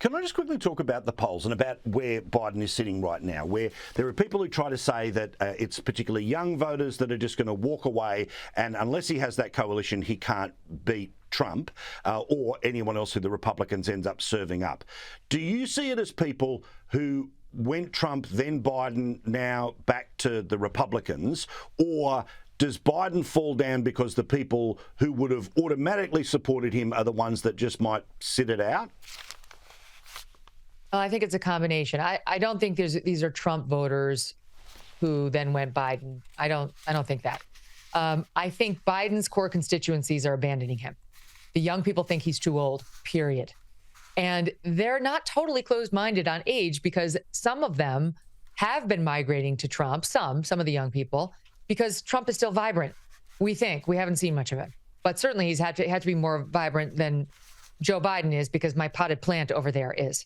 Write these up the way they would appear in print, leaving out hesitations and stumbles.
Can I just quickly talk about the polls and about where Biden is sitting right now, where there are people who try to say that it's particularly young voters that are just going to walk away, and unless he has that coalition, he can't beat Trump or anyone else who the Republicans ends up serving up. Do you see it as people who went Trump, then Biden, now back to the Republicans, or does Biden fall down because the people who would have automatically supported him are the ones that just might sit it out? I think it's a combination. I don't think these are Trump voters who then went Biden. I don't think that. I think Biden's core constituencies are abandoning him. The young people think he's too old, period. And they're not totally closed-minded on age, because some of them have been migrating to Trump, some of the young people, because Trump is still vibrant. We think. We haven't seen much of it. But certainly he's had to be more vibrant than Joe Biden is, because my potted plant over there is.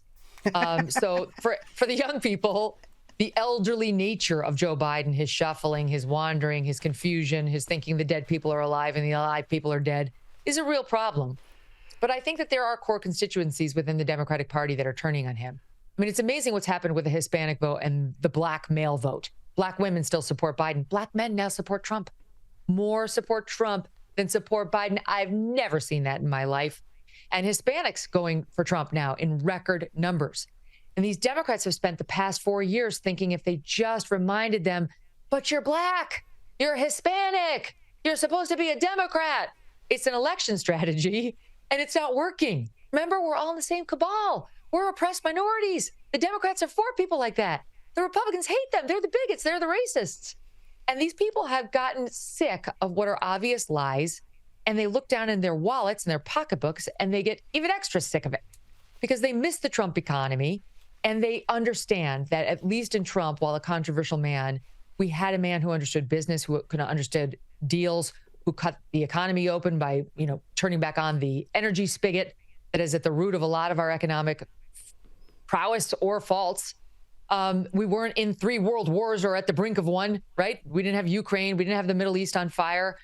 So for the young people, the elderly nature of Joe Biden, his shuffling, his wandering, his confusion, his thinking the dead people are alive and the alive people are dead, is a real problem. But I think that there are core constituencies within the Democratic Party that are turning on him. I mean, it's amazing what's happened with the Hispanic vote and the black male vote. Black women still support Biden. Black men now support Trump. More support Trump than support Biden. I've never seen that in my life. And Hispanics going for Trump now in record numbers. And these Democrats have spent the past 4 years thinking if they just reminded them, but you're black, you're Hispanic, you're supposed to be a Democrat. It's an election strategy, and it's not working. Remember, we're all in the same cabal. We're oppressed minorities. The Democrats are for people like that. The Republicans hate them. They're the bigots. They're the racists. And these people have gotten sick of what are obvious lies, and they look down in their wallets and their pocketbooks, and they get even extra sick of it because they miss the Trump economy, and they understand that at least in Trump, while a controversial man, we had a man who understood business, who could have understood deals, who cut the economy open by, turning back on the energy spigot that is at the root of a lot of our economic prowess or faults. We weren't in 3 world wars or at the brink of one, right? We didn't have Ukraine. We didn't have the Middle East on fire.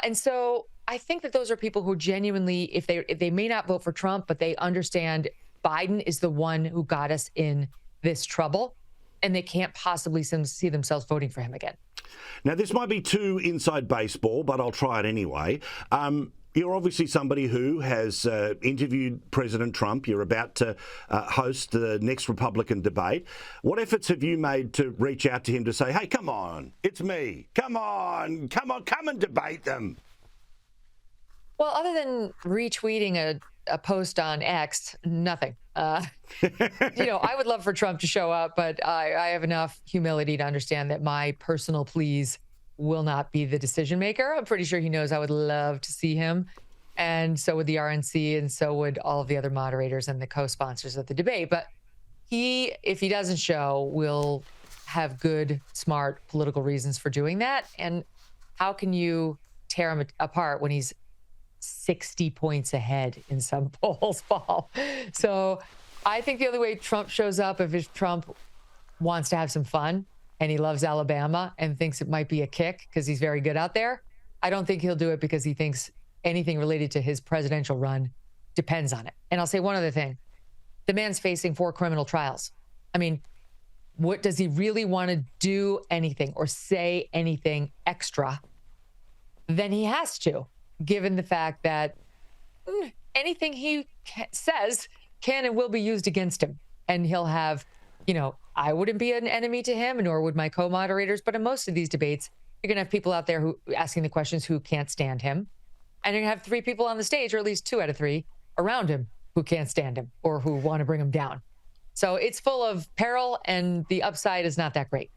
And so I think that those are people who genuinely, if they may not vote for Trump, but they understand Biden is the one who got us in this trouble, and they can't possibly see themselves voting for him again. Now, this might be too inside baseball, but I'll try it anyway. You're obviously somebody who has interviewed President Trump. You're about to host the next Republican debate. What efforts have you made to reach out to him to say, hey, come on, it's me. Come on, come and debate them? Well, other than retweeting a post on X, nothing. I would love for Trump to show up, but I have enough humility to understand that my personal pleas will not be the decision maker. I'm pretty sure he knows I would love to see him. And so would the RNC, and so would all of the other moderators and the co-sponsors of the debate. But if he doesn't show, will have good, smart political reasons for doing that. And how can you tear him apart when he's 60 points ahead in some polls, Paul? So I think the only way Trump shows up, if Trump wants to have some fun and he loves Alabama and thinks it might be a kick because he's very good out there, I don't think he'll do it because he thinks anything related to his presidential run depends on it. And I'll say one other thing. The man's facing 4 criminal trials. I mean, what does he really want to do anything or say anything extra? Then he has to, given the fact that anything he says can and will be used against him. And he'll have, I wouldn't be an enemy to him, nor would my co-moderators. But in most of these debates, you're going to have people out there who asking the questions who can't stand him. And you're going to have 3 people on the stage, or at least 2 out of 3 around him who can't stand him or who want to bring him down. So it's full of peril, and the upside is not that great.